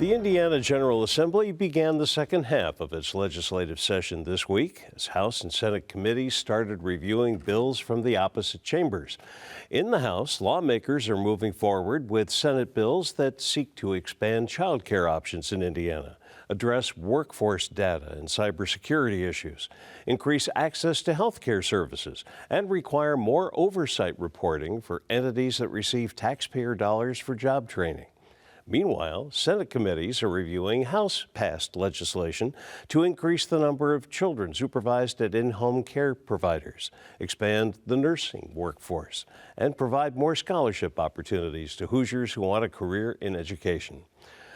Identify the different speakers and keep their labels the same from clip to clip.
Speaker 1: The Indiana General Assembly began the second half of its legislative session this week as House and Senate committees started reviewing bills from the opposite chambers. In the House, lawmakers are moving forward with Senate bills that seek to expand child care options in Indiana, address workforce data and cybersecurity issues, increase access to health care services, and require more oversight reporting for entities that receive taxpayer dollars for job training. Meanwhile, Senate committees are reviewing House-passed legislation to increase the number of children supervised at in-home care providers, expand the nursing workforce, and provide more scholarship opportunities to Hoosiers who want a career in education.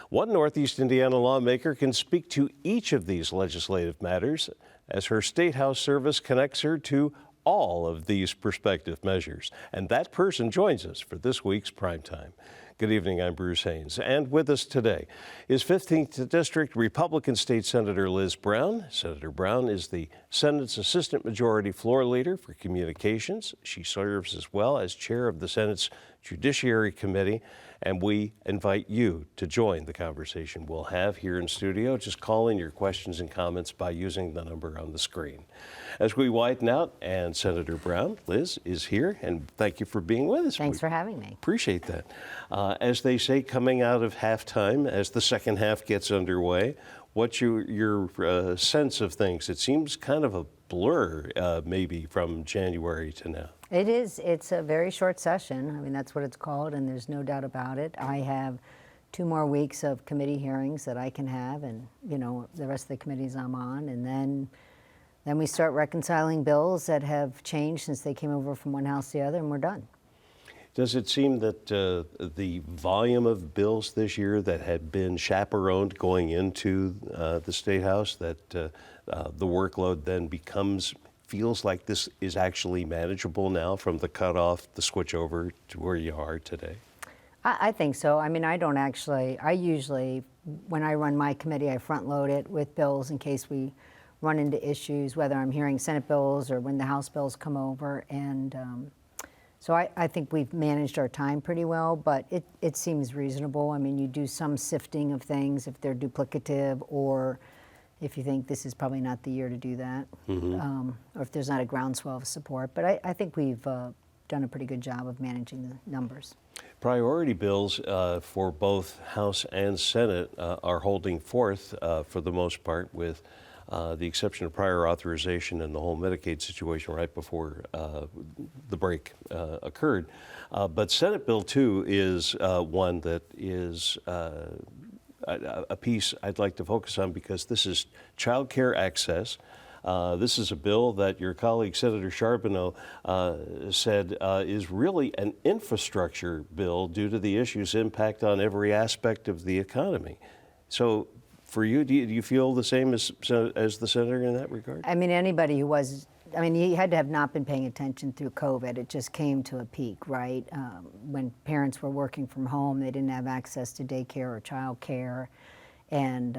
Speaker 1: One Northeast Indiana lawmaker can speak to each of these legislative matters as her State House service connects her to all of these prospective measures. And that person joins us for this week's Primetime. Good evening, I'm Bruce Haines, and with us today is 15th District Republican State Senator Liz Brown. Senator Brown is the Senate's Assistant Majority Floor Leader for Communications. She serves as well as chair of the Senate's Judiciary Committee, and we invite you to join the conversation we'll have here in studio. Just call in your questions and comments by using the number on the screen. As we widen out, and Senator Brown, Liz, is here, and thank you for being with us.
Speaker 2: Thanks for having me.
Speaker 1: Appreciate that. As they say, coming out of halftime, as the second half gets underway, what's your sense of things? It seems kind of a blur, maybe, from January to now.
Speaker 2: It is. It's a very short session. I mean, that's what it's called, and there's no doubt about it. I have 2 more weeks of committee hearings that I can have, and, you know, the rest of the committees I'm on, and then we start reconciling bills that have changed since they came over from one house to the other, and we're done.
Speaker 1: Does it seem that the volume of bills this year that had been chaperoned going into the State House, that the workload then feels like this is actually manageable now from the cutoff, the switch over to where you are today?
Speaker 2: I think so. I mean, I usually, when I run my committee, I front load it with bills in case we run into issues, whether I'm hearing Senate bills or when the House bills come over. And so I think we've managed our time pretty well, but it seems reasonable. I mean, you do some sifting of things if they're duplicative, or if you think this is probably not the year to do that, or if there's not a groundswell of support. But I think we've done a pretty good job of managing the numbers.
Speaker 1: Priority bills for both House and Senate are holding forth for the most part, with the exception of prior authorization and the whole Medicaid situation right before the break occurred. But Senate Bill 2 is one that is a piece I'd like to focus on, because this is child care access. This is a bill that your colleague Senator Charbonneau said is really an infrastructure bill due to the issue's impact on every aspect of the economy. So for you, do you feel the same as the senator in that regard?
Speaker 2: I mean, anybody who was, I mean, he had to have not been paying attention through COVID. It just came to a peak, right? When parents were working from home, they didn't have access to daycare or child care, and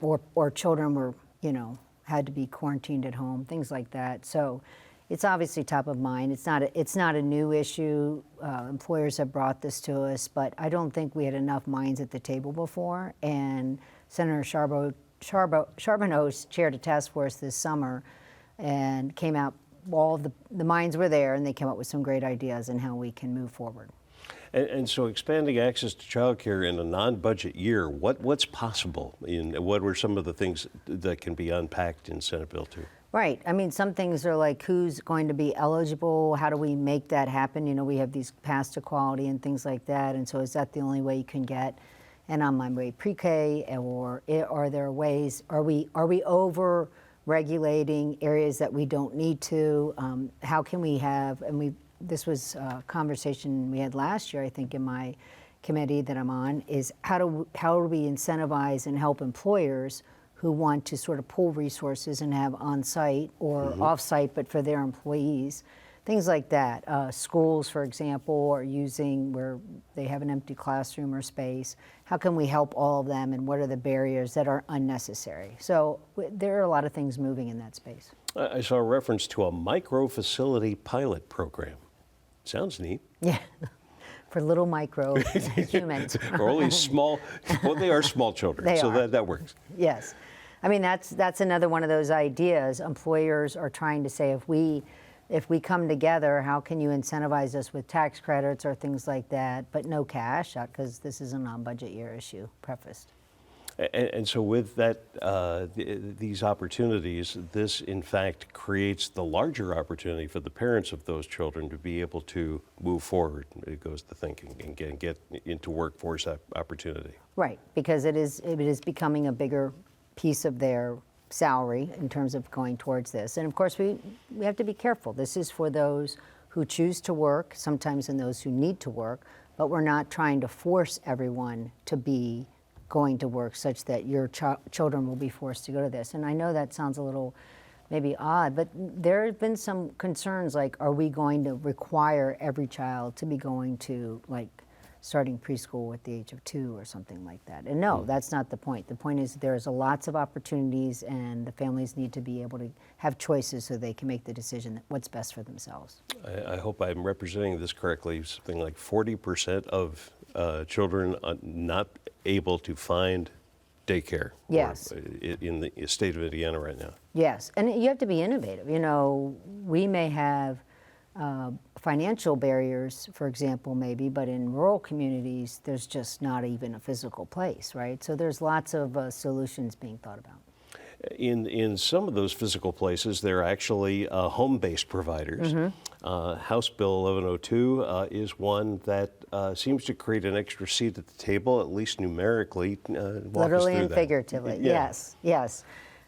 Speaker 2: or children were, you know, had to be quarantined at home, things like that. So it's obviously top of mind. It's not a new issue. Employers have brought this to us, but I don't think we had enough minds at the table before. And Senator Charbonneau chaired a task force this summer and came out, all the minds were there, and they came up with some great ideas on how we can move forward.
Speaker 1: And so expanding access to child care in a non-budget year, what's possible? What were some of the things that can be unpacked in Senate Bill 2?
Speaker 2: Right. I mean, some things are like, who's going to be eligible? How do we make that happen? You know, we have these paths to quality and things like that. And so is that the only way you can get an online way pre-K, or are there ways, are we over regulating areas that we don't need to? How can we have, and this was a conversation we had last year, I think, in my committee that I'm on, is how do we incentivize and help employers who want to sort of pool resources and have on-site or off-site, but for their employees, things like that. Schools, for example, are using where they have an empty classroom or space. How can we help all of them, and what are the barriers that are unnecessary? So there are a lot of things moving in that space.
Speaker 1: I saw a reference to a micro-facility pilot program. Sounds neat.
Speaker 2: Yeah. for little micro humans.
Speaker 1: Or only small, well, they are small children,
Speaker 2: They
Speaker 1: so
Speaker 2: are.
Speaker 1: that works.
Speaker 2: Yes. I mean, that's another one of those ideas. Employers are trying to say, if we come together, how can you incentivize us with tax credits or things like that, but no cash, because this is a non-budget year issue, prefaced.
Speaker 1: And so with that, these opportunities, this in fact creates the larger opportunity for the parents of those children to be able to move forward. It goes to thinking and get into workforce opportunity.
Speaker 2: Right, because it is becoming a bigger piece of their salary in terms of going towards this. And of course, we have to be careful. This is for those who choose to work, sometimes and those who need to work, but we're not trying to force everyone to be going to work such that your children will be forced to go to this. And I know that sounds a little maybe odd, but there have been some concerns like, are we going to require every child to be going to like starting preschool at the age of 2 or something like that? And no, that's not the point. The point is there's lots of opportunities and the families need to be able to have choices so they can make the decision what's best for themselves.
Speaker 1: I hope I'm representing this correctly. Something like 40% of children are not able to find daycare.
Speaker 2: Yes.
Speaker 1: In the state of Indiana right now.
Speaker 2: Yes, and you have to be innovative. You know, we may have financial barriers, for example, maybe, but in rural communities, there's just not even a physical place, right? So there's lots of solutions being thought about.
Speaker 1: In some of those physical places, they're actually home-based providers. House Bill 1102 is one that seems to create an extra seat at the table, at least numerically.
Speaker 2: Literally and figuratively,
Speaker 1: Yeah.
Speaker 2: yes.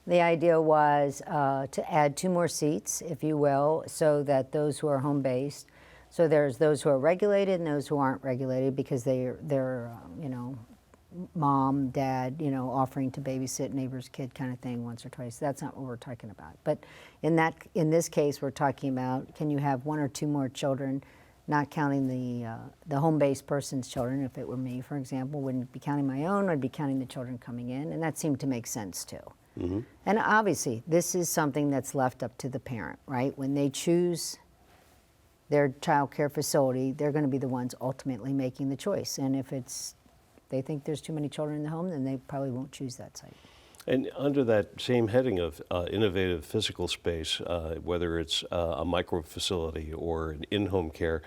Speaker 2: The idea was to add 2 more seats, if you will, so that those who are home-based, so there's those who are regulated and those who aren't regulated because they're you know, mom, dad, you know, offering to babysit neighbor's kid kind of thing once or twice. That's not what we're talking about. But in this case, we're talking about, can you have 1 or 2 more children, not counting the home-based person's children. If it were me, for example, wouldn't be counting my own, I'd be counting the children coming in, and that seemed to make sense too. And obviously, this is something that's left up to the parent, right? When they choose their child care facility, they're going to be the ones ultimately making the choice. And if they think there's too many children in the home, then they probably won't choose that site.
Speaker 1: And under that same heading of innovative physical space, whether it's a micro facility or an in-home care,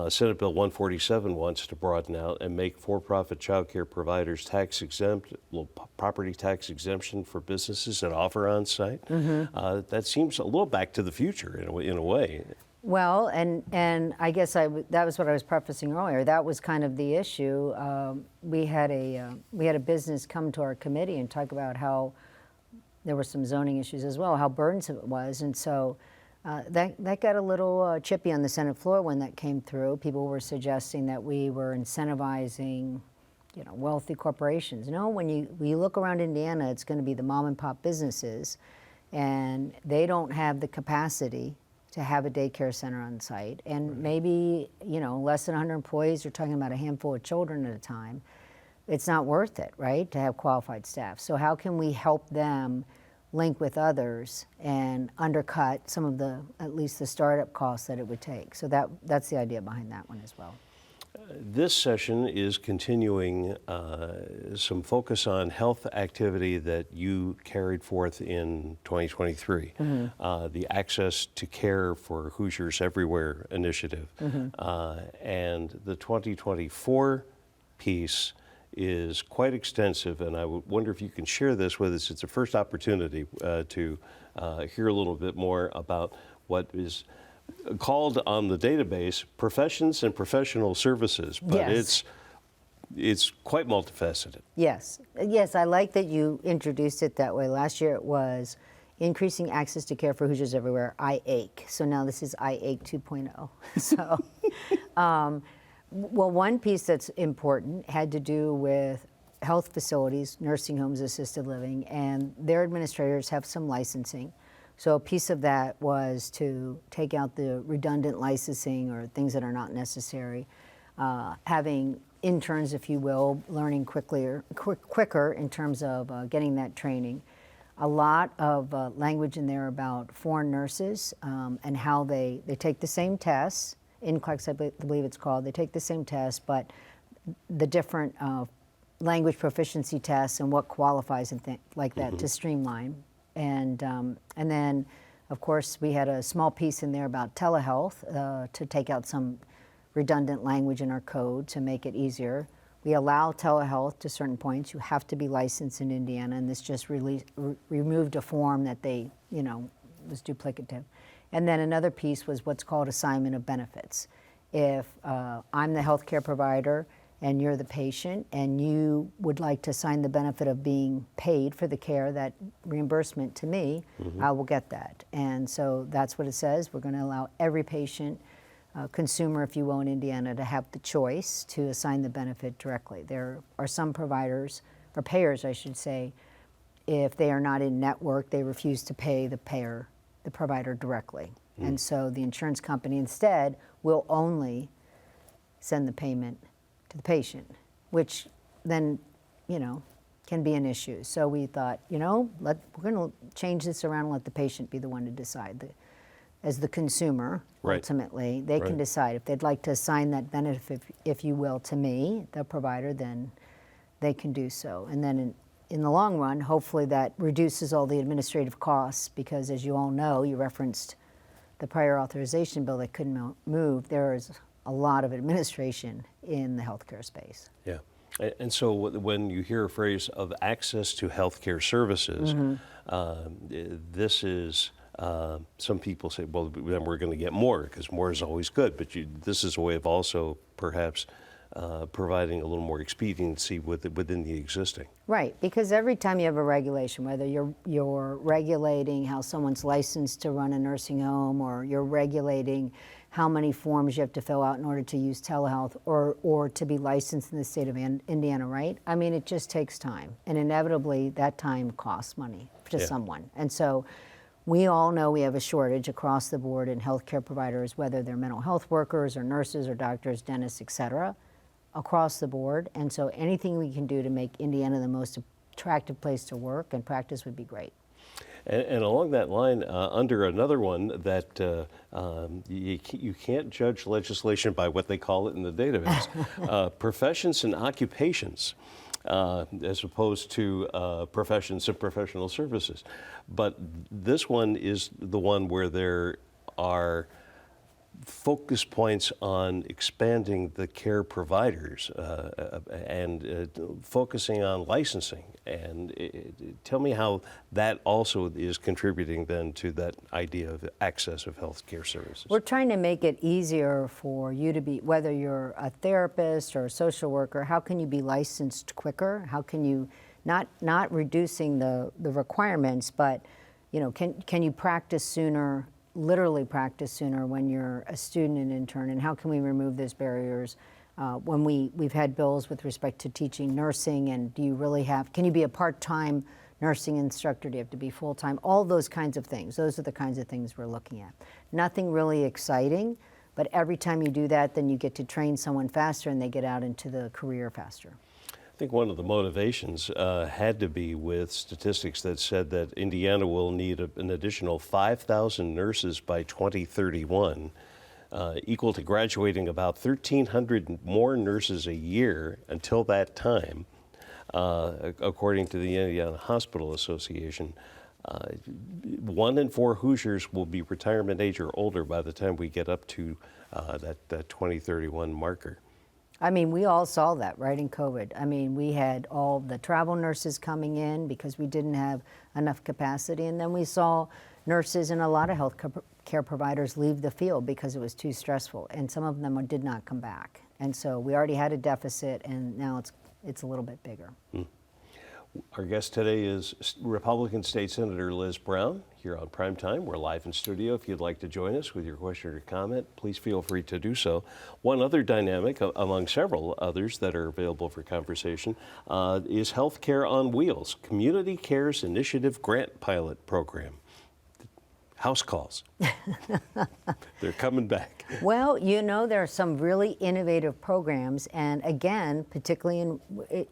Speaker 1: Senate Bill 147 wants to broaden out and make for-profit child care providers tax exempt, property tax exemption for businesses that offer on-site. That seems a little back to the future in a way.
Speaker 2: Well, and I guess that was what I was prefacing earlier. That was kind of the issue. We had a business come to our committee and talk about how there were some zoning issues as well, how burdensome it was, and so that got a little chippy on the Senate floor when that came through. People were suggesting that we were incentivizing, you know, wealthy corporations. No, when you look around Indiana, it's going to be the mom and pop businesses, and they don't have the capacity to have a daycare center on site, and maybe, you know, less than 100 employees, you're talking about a handful of children at a time. It's not worth it, right, to have qualified staff. So how can we help them link with others and undercut some of at least the startup costs that it would take? So that's the idea behind that one as well.
Speaker 1: This session is continuing some focus on health activity that you carried forth in 2023, the Access to Care for Hoosiers Everywhere initiative. And the 2024 piece is quite extensive, and I wonder if you can share this with us. It's the first opportunity to hear a little bit more about what is called on the database professions and professional services, but
Speaker 2: Yes.
Speaker 1: it's quite multifaceted.
Speaker 2: Yes, I like that you introduced it that way. Last year it was increasing access to care for Hoosiers everywhere, IACE. So now this is IACE 2.0. So, well, one piece that's important had to do with health facilities, nursing homes, assisted living, and their administrators have some licensing. So a piece of that was to take out the redundant licensing or things that are not necessary, having interns, if you will, learning quicker in terms of getting that training. A lot of language in there about foreign nurses and how they take the same tests NCLEX, I believe it's called. They take the same test, but the different language proficiency tests and what qualifies and like that to streamline. And then, of course, we had a small piece in there about telehealth to take out some redundant language in our code to make it easier. We allow telehealth to certain points. You have to be licensed in Indiana, and this just removed a form that they, was duplicative. And then another piece was what's called assignment of benefits. If I'm the healthcare provider and you're the patient and you would like to assign the benefit of being paid for the care, that reimbursement to me, I will get that. And so that's what it says. We're going to allow every patient, consumer, if you will, in Indiana to have the choice to assign the benefit directly. There are some providers, or payers I should say, if they are not in network, they refuse to pay the provider directly. And so the insurance company instead will only send the payment to the patient, which then, can be an issue. So we thought, we're going to change this around and let the patient be the one to decide. As the consumer, ultimately, they can decide if they'd like to assign that benefit, if you will, to me, the provider, then they can do so. And then in the long run, hopefully that reduces all the administrative costs because, as you all know, you referenced the prior authorization bill that couldn't move. There is a lot of administration in the healthcare space.
Speaker 1: Yeah. And so when you hear a phrase of access to healthcare services, this is, some people say, well, then we're going to get more because more is always good. But this is a way of also perhaps providing a little more expediency within the existing.
Speaker 2: Right, because every time you have a regulation, whether you're regulating how someone's licensed to run a nursing home, or you're regulating how many forms you have to fill out in order to use telehealth, or to be licensed in the state of Indiana, right? I mean, it just takes time, and inevitably that time costs money to someone. And so we all know we have a shortage across the board in healthcare providers, whether they're mental health workers or nurses or doctors, dentists, et cetera, across the board. And so anything we can do to make Indiana the most attractive place to work and practice would be great.
Speaker 1: And along that line, under another one that you can't judge legislation by what they call it in the database, professions and occupations, as opposed to professions and professional services. But this one is the one where there are focus points on expanding the care providers and focusing on licensing. And tell me how that also is contributing then to that idea of access of health care services.
Speaker 2: We're trying to make it easier for you to be, whether you're a therapist or a social worker, how can you be licensed quicker? How can you, not reducing the requirements, but can you practice sooner, literally practice sooner when you're a student and intern, and how can we remove those barriers? When we've had bills with respect to teaching nursing, and can you be a part-time nursing instructor? Do you have to be full-time? All those kinds of things. Those are the kinds of things we're looking at. Nothing really exciting, but every time you do that, then you get to train someone faster and they get out into the career faster.
Speaker 1: I think one of the motivations had to be with statistics that said that Indiana will need an additional 5,000 nurses by 2031, equal to graduating about 1,300 more nurses a year until that time, according to the Indiana Hospital Association. 1 in 4 Hoosiers will be retirement age or older by the time we get up to that 2031 marker.
Speaker 2: I mean, we all saw that, right, in COVID. I mean, we had all the travel nurses coming in because we didn't have enough capacity, and then we saw nurses and a lot of health care providers leave the field because it was too stressful, and some of them did not come back. And so we already had a deficit, and now it's a little bit bigger.
Speaker 1: Our guest today is Republican State Senator Liz Brown here on PrimeTime. We're live in studio. If you'd like to join us with your question or comment, please feel free to do so. One other dynamic, among several others that are available for conversation, is Healthcare on Wheels, Community Cares Initiative Grant Pilot Program. House calls. They're coming back.
Speaker 2: Well, there are some really innovative programs, and again, particularly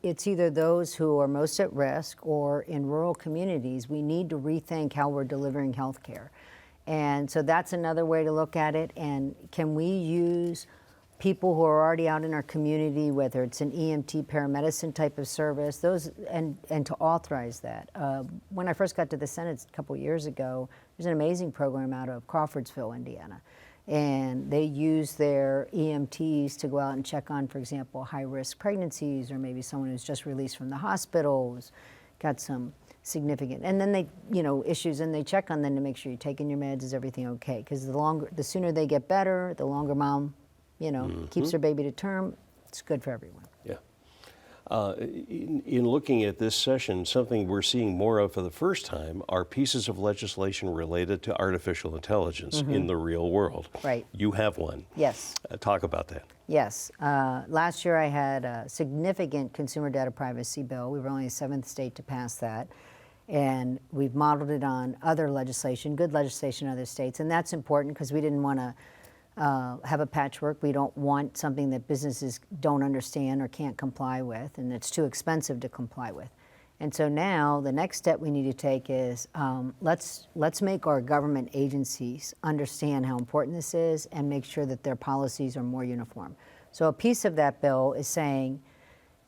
Speaker 2: it's either those who are most at risk or in rural communities, we need to rethink how we're delivering health care. And so that's another way to look at it. And can we use people who are already out in our community, whether it's an EMT, paramedicine type of service, those, and to authorize that. When I first got to the Senate a couple years ago, there's an amazing program out of Crawfordsville, Indiana. And they use their EMTs to go out and check on, for example, high-risk pregnancies, or maybe someone who's just released from the hospital, who's got some significant, and then they, issues, and they check on them to make sure you're taking your meds, is everything okay? Because the sooner they get better, the longer mom, keeps her baby to term, it's good for everyone.
Speaker 1: Yeah. In looking at this session, something we're seeing more of for the first time are pieces of legislation related to artificial intelligence in the real world.
Speaker 2: Right.
Speaker 1: You have one.
Speaker 2: Yes.
Speaker 1: Talk about that.
Speaker 2: Yes. Last year I had a significant consumer data privacy bill. We were only the 7th state to pass that. And we've modeled it on other legislation, good legislation in other states. And that's important because we didn't want to have a patchwork. We don't want something that businesses don't understand or can't comply with, and it's too expensive to comply with. And so now the next step we need to take is let's make our government agencies understand how important this is and make sure that their policies are more uniform. So a piece of that bill is saying,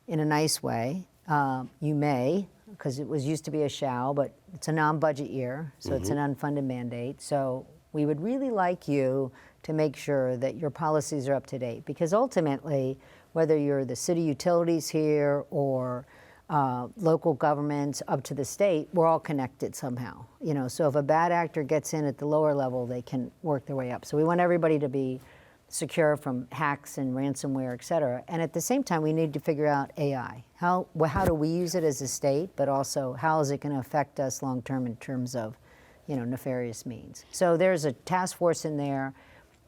Speaker 2: in a nice way, you may, because it was used to be a shall, but it's a non-budget year, so it's an unfunded mandate. So we would really like you to make sure that your policies are up to date, because ultimately, whether you're the city utilities here or local governments up to the state, we're all connected somehow. So if a bad actor gets in at the lower level, they can work their way up. So we want everybody to be secure from hacks and ransomware, et cetera. And at the same time, we need to figure out AI. How do we use it as a state, but also how is it going to affect us long term in terms of nefarious means. So there's a task force in there,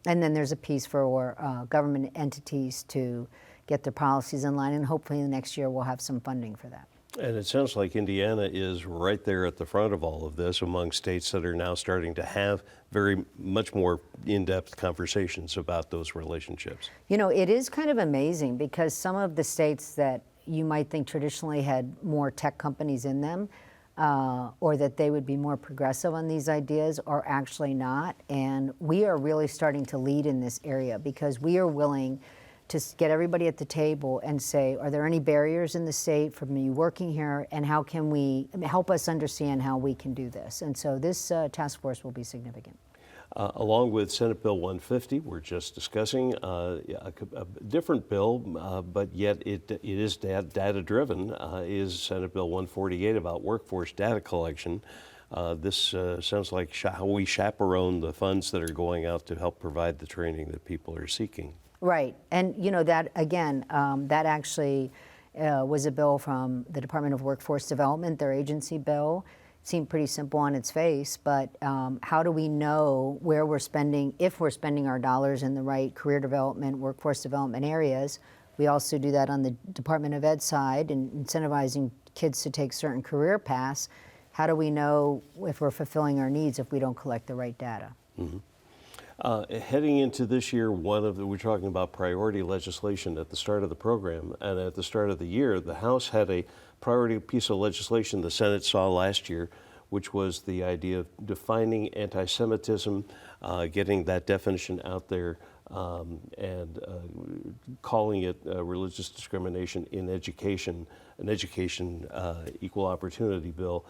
Speaker 2: and then there's a piece for government entities to get their policies in line, and hopefully next year we'll have some funding for that.
Speaker 1: And it sounds like Indiana is right there at the front of all of this among states that are now starting to have very much more in-depth conversations about those relationships.
Speaker 2: It is kind of amazing because some of the states that you might think traditionally had more tech companies in them, or that they would be more progressive on these ideas, are actually not. And we are really starting to lead in this area because we are willing to get everybody at the table and say, are there any barriers in the state for me working here, and how can we help us understand how we can do this? And so this task force will be significant.
Speaker 1: Along with Senate Bill 150, we're just discussing a different bill, but yet it is data-driven, is Senate Bill 148 about workforce data collection. This sounds like how we chaperone the funds that are going out to help provide the training that people are seeking.
Speaker 2: Right. And, that, again, that actually was a bill from the Department of Workforce Development, their agency bill. Seemed pretty simple on its face, but how do we know where we're spending, if we're spending our dollars in the right career development, workforce development areas? We also do that on the Department of Ed side, and incentivizing kids to take certain career paths. How do we know if we're fulfilling our needs if we don't collect the right data?
Speaker 1: Mm-hmm. Heading into this year, we're talking about priority legislation at the start of the program, and at the start of the year, the House had a priority piece of legislation the Senate saw last year, which was the idea of defining anti-Semitism, getting that definition out there, and calling it religious discrimination in education, an education equal opportunity bill.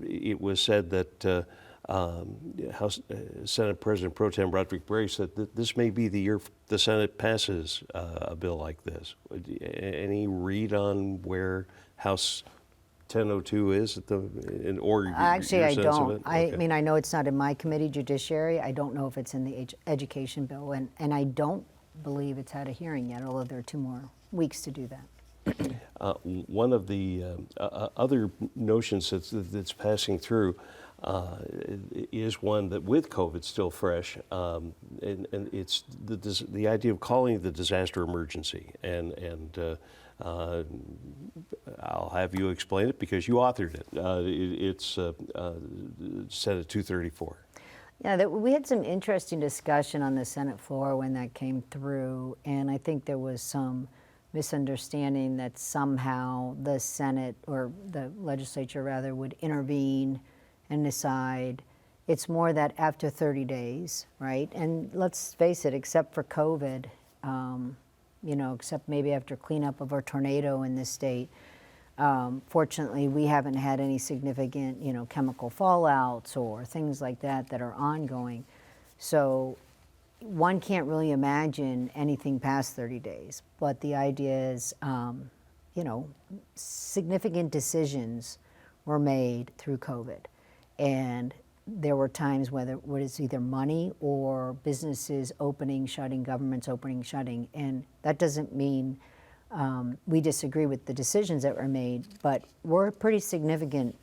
Speaker 1: It was said that House Senate President Pro Tem Roderick Bray said that this may be the year the Senate passes a bill like this. Any read on where House 1002 is
Speaker 2: Actually, I don't.
Speaker 1: Okay.
Speaker 2: I mean, I know it's not in my committee, Judiciary. I don't know if it's in the education bill, and I don't believe it's had a hearing yet, although there are 2 more weeks to do that.
Speaker 1: One of the other notions that's passing through is one that, with COVID still fresh, and it's the idea of calling it the disaster emergency. And I'll have you explain it because you authored it. It's Senate 234.
Speaker 2: Yeah, we had some interesting discussion on the Senate floor when that came through, and I think there was some misunderstanding that somehow the Senate, or the legislature rather, would intervene and decide It's more that after 30 days, right? And let's face it, except for COVID, except maybe after cleanup of a tornado in this state, fortunately, we haven't had any significant, chemical fallouts or things like that that are ongoing. So one can't really imagine anything past 30 days. But the idea is, significant decisions were made through COVID. And there were times whether it was either money or businesses opening, shutting, governments opening, shutting. And that doesn't mean we disagree with the decisions that were made, but we're a pretty significant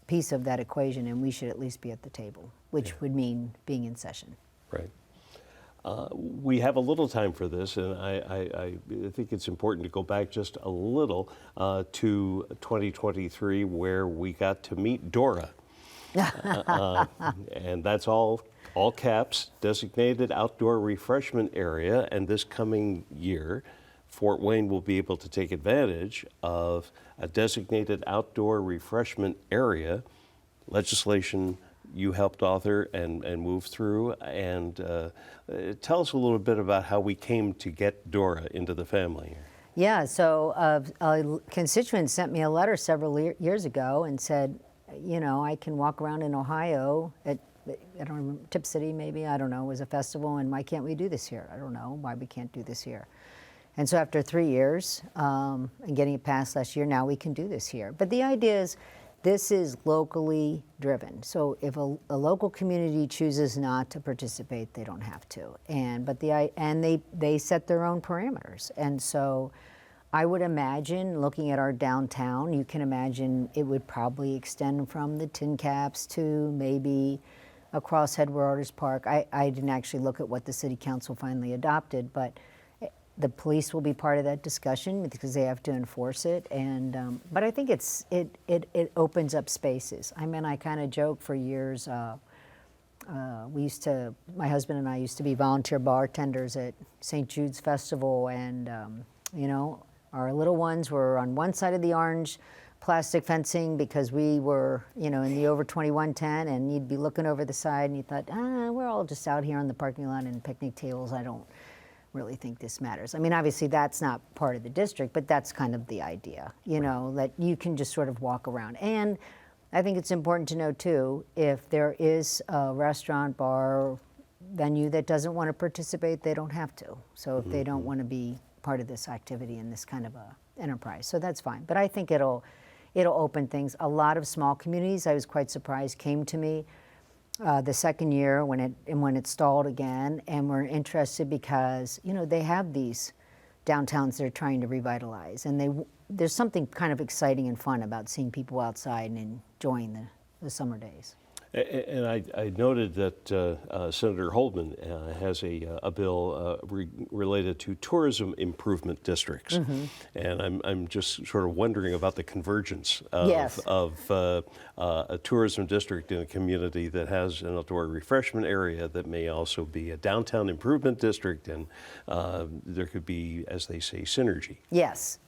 Speaker 2: piece of that equation, and we should at least be at the table, which would mean being in session.
Speaker 1: Right. We have a little time for this, and I think it's important to go back just a little to 2023, where we got to meet Dora. And that's all caps, designated outdoor refreshment area. And this coming year, Fort Wayne will be able to take advantage of a designated outdoor refreshment area legislation you helped author and move through. And tell us a little bit about how we came to get Dora into the family.
Speaker 2: Yeah, so a constituent sent me a letter several years ago and said, I can walk around in Ohio at, I don't remember, Tip City maybe, I don't know, it was a festival, and why can't we do this here? I don't know why we can't do this here. And so after 3 years and getting it passed last year, now we can do this here. But the idea is this is locally driven. So if a local community chooses not to participate, they don't have to. And they set their own parameters. And so I would imagine, looking at our downtown, you can imagine it would probably extend from the Tin Caps to maybe across Headwaters Park. I didn't actually look at what the city council finally adopted, but the police will be part of that discussion because they have to enforce it. And but I think it opens up spaces. I mean, I kind of joke for years. My husband and I used to be volunteer bartenders at St. Jude's Festival, and our little ones were on one side of the orange plastic fencing because we were, in the over 21 tent, and you'd be looking over the side and you thought, we're all just out here on the parking lot and picnic tables. I don't really think this matters. I mean, obviously that's not part of the district, but that's kind of the idea, that you can just sort of walk around. And I think it's important to know too, if there is a restaurant, bar, venue that doesn't want to participate, they don't have to. So if they don't want to be part of this activity in this kind of a enterprise, so that's fine. But I think it'll open things. A lot of small communities, I was quite surprised, came to me the second year when it stalled again, and were interested because they have these downtowns they're trying to revitalize, and there's something kind of exciting and fun about seeing people outside and enjoying the summer days.
Speaker 1: And I noted that Senator Holdman has a bill related to tourism improvement districts, and I'm just sort of wondering about the convergence of a tourism district in a community that has an outdoor refreshment area that may also be a downtown improvement district, and there could be, as they say, synergy.
Speaker 2: Yes,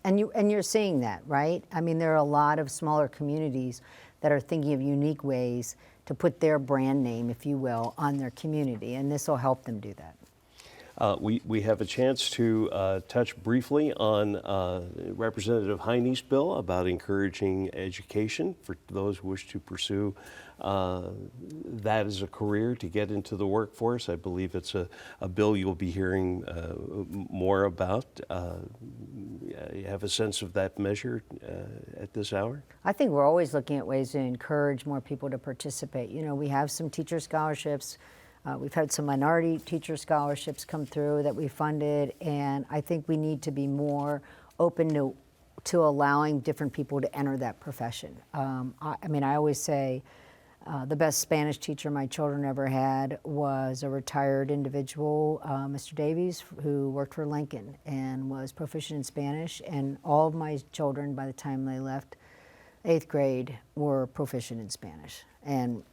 Speaker 2: and you're seeing that, right? I mean, there are a lot of smaller communities that are thinking of unique ways to put their brand name, if you will, on their community, and this will help them do that.
Speaker 1: We have a chance to touch briefly on Representative Haines' bill about encouraging education for those who wish to pursue that as a career to get into the workforce. I believe it's a bill you'll be hearing more about. You have a sense of that measure at this hour?
Speaker 2: I think we're always looking at ways to encourage more people to participate. We have some teacher scholarships. We've had some minority teacher scholarships come through that we funded, and I think we need to be more open to allowing different people to enter that profession. I always say the best Spanish teacher my children ever had was a retired individual, Mr. Davies, who worked for Lincoln and was proficient in Spanish, and all of my children, by the time they left 8th grade, were proficient in Spanish. And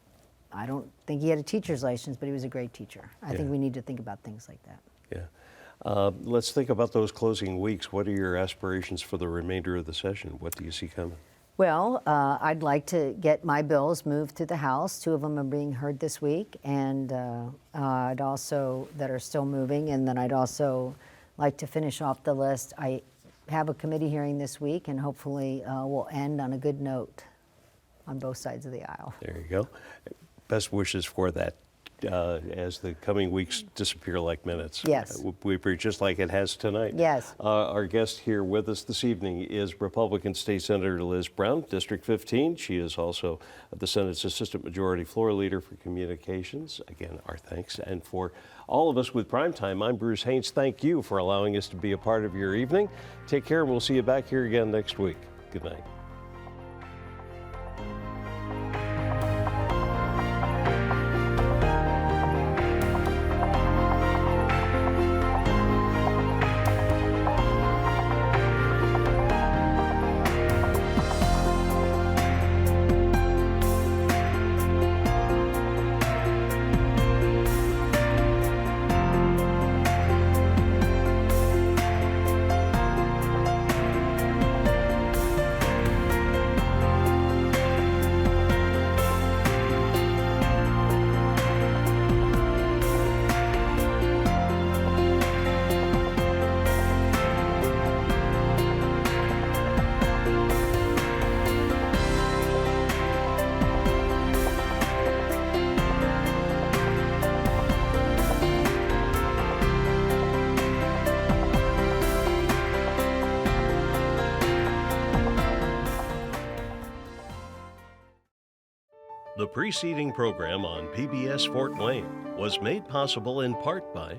Speaker 2: I don't think he had a teacher's license, but he was a great teacher. I think we need to think about things like that.
Speaker 1: Yeah. Let's think about those closing weeks. What are your aspirations for the remainder of the session? What do you see coming?
Speaker 2: Well, I'd like to get my bills moved to the House. 2 of them are being heard this week, and I'd also, that are still moving, and then I'd also like to finish off the list. I have a committee hearing this week, and hopefully we'll end on a good note on both sides of the aisle.
Speaker 1: There you go. Best wishes for that as the coming weeks disappear like minutes.
Speaker 2: Yes.
Speaker 1: We just like it has tonight.
Speaker 2: Yes.
Speaker 1: Our guest here with us this evening is Republican State Senator Liz Brown, District 15. She is also the Senate's Assistant Majority Floor Leader for Communications. Again, our thanks. And for all of us with Primetime, I'm Bruce Haines. Thank you for allowing us to be a part of your evening. Take care, and we'll see you back here again next week. Good night. The preceding program on PBS Fort Wayne was made possible in part by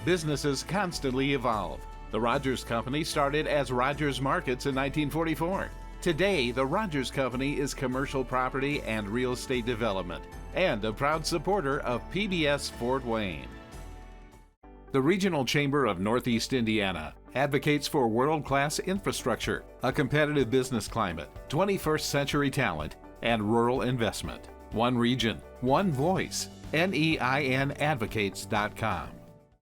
Speaker 3: Businesses constantly evolve. The Rogers Company started as Rogers Markets in 1944. Today, the Rogers Company is commercial property and real estate development and a proud supporter of PBS Fort Wayne. The Regional Chamber of Northeast Indiana advocates for world-class infrastructure, a competitive business climate, 21st century talent, and rural investment. One region, one voice. NEINadvocates.com.